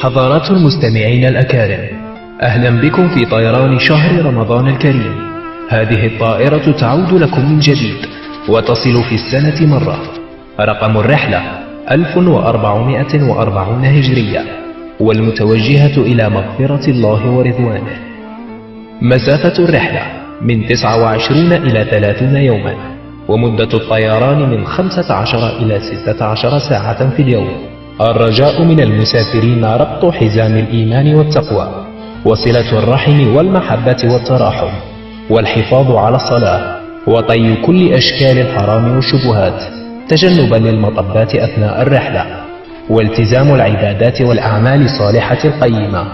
حضرات المستمعين الأكارم، أهلا بكم في طيران شهر رمضان الكريم. هذه الطائرة تعود لكم من جديد وتصل في السنة مرة. رقم الرحلة 1440 هجرية، والمتوجهة إلى مغفرة الله ورضوانه. مسافة الرحلة من 29 إلى 30 يوما، ومدة الطيران من 15 إلى 16 ساعة في اليوم. الرجاء من المسافرين ربط حزام الإيمان والتقوى، وصلة الرحم والمحبة والتراحم، والحفاظ على الصلاة، وطي كل أشكال الحرام والشبهات، تجنبا للمطبات أثناء الرحلة، والتزام العبادات والأعمال الصالحة القيمة.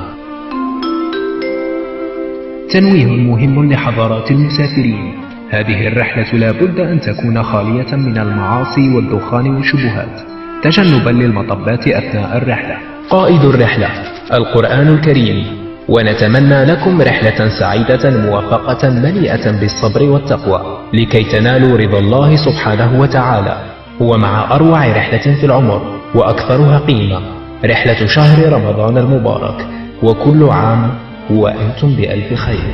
تنويه مهم لحضرات المسافرين: هذه الرحلة لا بد أن تكون خالية من المعاصي والدخان والشبهات، تجنبا للمطبات أثناء الرحلة. قائد الرحلة القرآن الكريم، ونتمنى لكم رحلة سعيدة موفقة مليئة بالصبر والتقوى، لكي تنالوا رضا الله سبحانه وتعالى. ومع أروع رحلة في العمر وأكثرها قيمة، رحلة شهر رمضان المبارك، وكل عام وأنتم بألف خير.